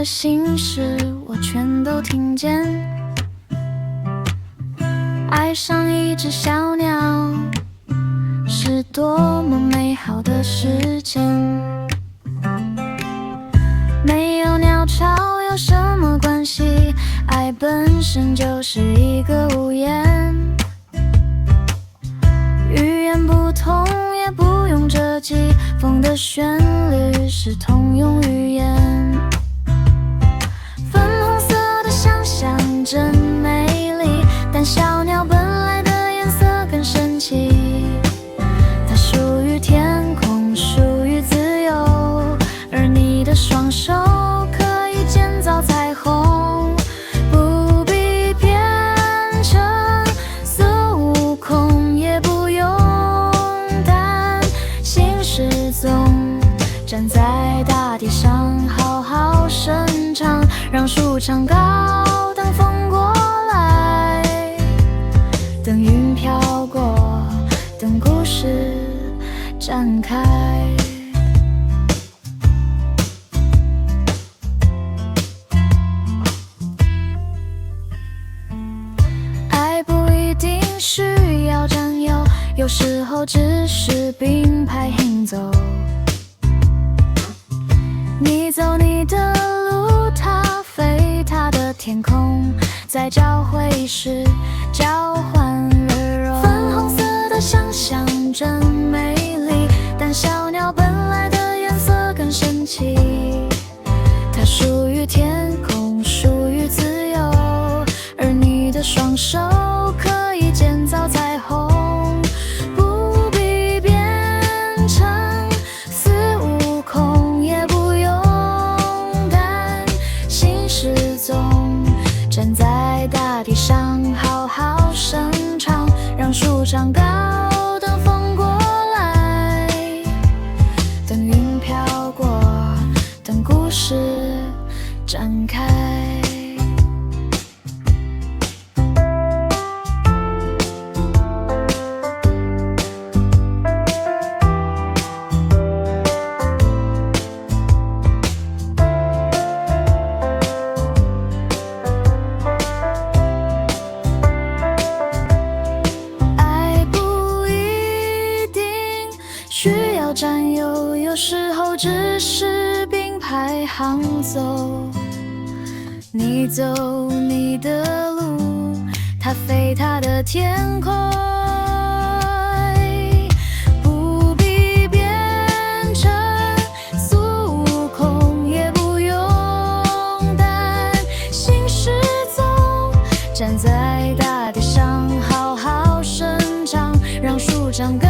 的心事我全都听见。爱上一只小鸟是多么美好的事情，没有鸟巢有什么关系？爱本身就是一个无言，语言不同也不用折戟，风的旋律是通用语言。粉红色的想象真美丽，但小鸟本来的颜色更神奇。它属于天空，属于自由，而你的双手可以建造彩虹，不必变成孙悟空，也不用担心失踪。站在大地上好好生长，让树长高，等风过来，等云飘过，等故事展开。爱不一定需要占有，有时候只是并排行走。你走你的路，他飞他的天空，在交汇时交换温柔。粉红色的想象真美丽，但小鸟本来的颜色更神奇。它属于天空，属于自由，而你的双手可以建造彩虹，不必变成孙悟空，也不用担心失踪。站在大地上好好生长，让树长高，等风过来，等云飘过，等故事展开。需要占有，有时候只是并排行走。你走你的路，他飞他的天空，不必变成孙悟空，也不用担心失踪。站在大地上好好生长，让树长高。